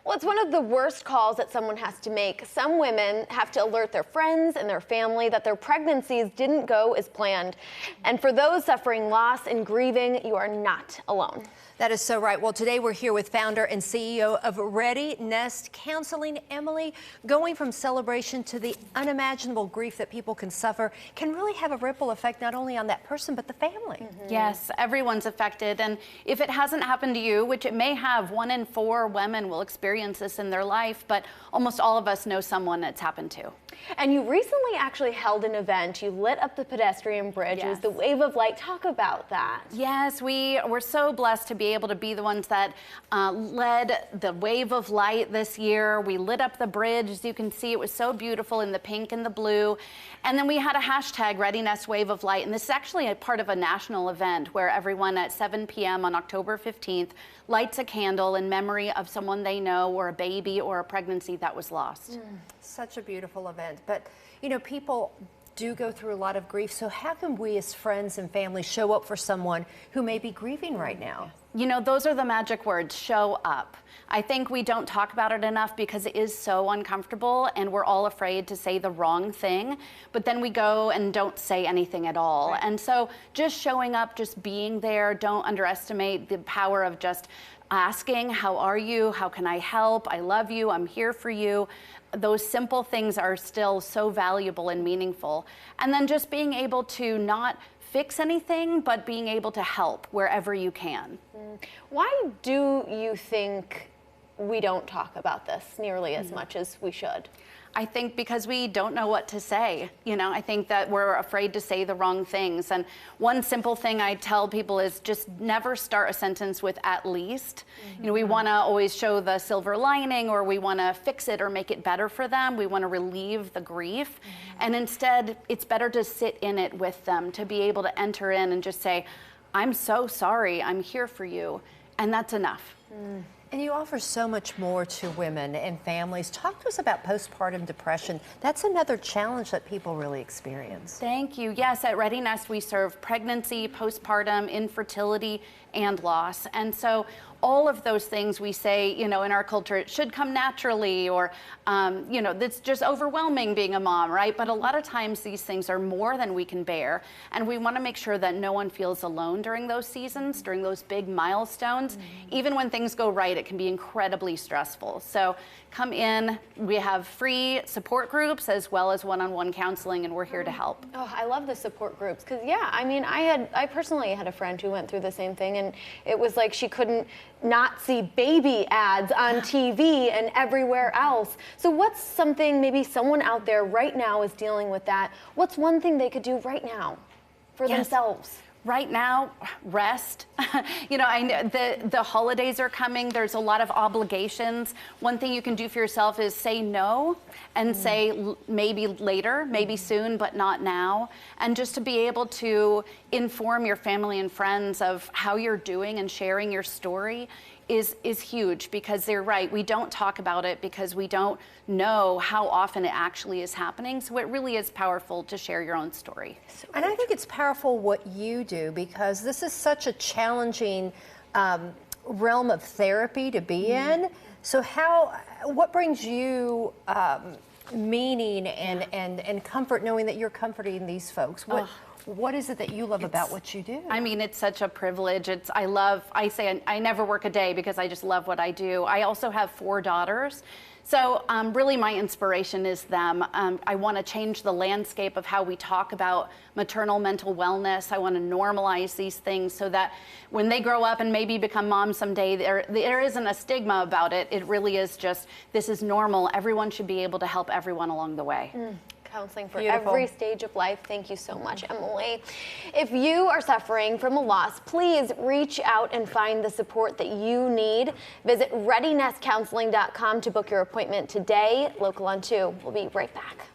Well, it's one of the worst calls that someone has to make. Some women have to alert their friends and their family that their pregnancies didn't go as planned. And for those suffering loss and grieving, you are not alone. That is so right. Well, today we're here with founder and CEO of Ready Nest Counseling. Emily, going from celebration to the unimaginable grief that people can suffer can really have a ripple effect not only on that person, but the family. Yes, everyone's affected. And if it hasn't happened to you, which it may have, 1 in 4 women will experience this in their life, but almost all of us know someone it's happened to. And you recently actually held an event. You lit up the pedestrian bridge. Yes. It was the Wave of Light. Talk about that. Yes, we were so blessed to be able to be the ones that led the Wave of Light this year. We lit up the bridge. As you can see, it was so beautiful in the pink and the blue. And then we had a hashtag, Ready Nest Wave of Light. And this is actually a part of a national event where everyone at 7 p.m. on October 15th lights a candle in memory of someone they know or a baby or a pregnancy that was lost. Such a beautiful event. But, you know, people do go through a lot of grief. So how can we as friends and family show up for someone who may be grieving right now? You know, those are the magic words, show up. I think we don't talk about it enough because it is so uncomfortable and we're all afraid to say the wrong thing, but then we go and don't say anything at all. Right. And so just showing up, just being there, don't underestimate the power of just asking, how are you? How can I help? I love you. I'm here for you. Those simple things are still so valuable and meaningful. And then just being able to not fix anything, but being able to help wherever you can. Why do you think we don't talk about this nearly as much as we should? I think because we don't know what to say. You know, I think that we're afraid to say the wrong things. And one simple thing I tell people is just never start a sentence with at least. You know, we want to always show the silver lining, or we want to fix it or make it better for them. We want to relieve the grief. And instead, it's better to sit in it with them, to be able to enter in and just say, I'm so sorry, I'm here for you. And that's enough. And you offer so much more to women and families. Talk to us about postpartum depression. That's another challenge that people really experience. Thank you. Yes, at Ready Nest, we serve pregnancy, postpartum, infertility, and loss. And so all of those things we say, you know, in our culture, it should come naturally, or, you know, it's just overwhelming being a mom, right? But a lot of times these things are more than we can bear. And we want to make sure that no one feels alone during those seasons, during those big milestones. Even when things go right, it can be incredibly stressful. So come in. We have free support groups as well as one-on-one counseling, and we're here to help. Oh, I love the support groups because, yeah, I mean, I personally had a friend who went through the same thing, and it was like she couldn't not see baby ads on TV and everywhere else. So what's something, maybe someone out there right now is dealing with that, what's one thing they could do right now for themselves? Right now, rest. You know, I know the holidays are coming. There's a lot of obligations. One thing you can do for yourself is say no and say maybe later, maybe soon, but not now. And just to be able to inform your family and friends of how you're doing and sharing your story is huge, because they're right. We don't talk about it because we don't know how often it actually is happening. So it really is powerful to share your own story. And I think it's powerful what you do, because this is such a challenging realm of therapy to be in. So what brings you meaning and comfort knowing that you're comforting these folks? What is it that you love about what you do? I mean, it's such a privilege. I say I never work a day because I just love what I do. I also have 4 daughters. So really my inspiration is them. I want to change the landscape of how we talk about maternal mental wellness. I want to normalize these things so that when they grow up and maybe become moms someday, there isn't a stigma about it. It really is just, this is normal. Everyone should be able to help everyone along the way. Counseling for every stage of life. Thank you so much, Emily. If you are suffering from a loss, please reach out and find the support that you need. Visit readynestcounseling.com to book your appointment today. Local on 2. We'll be right back.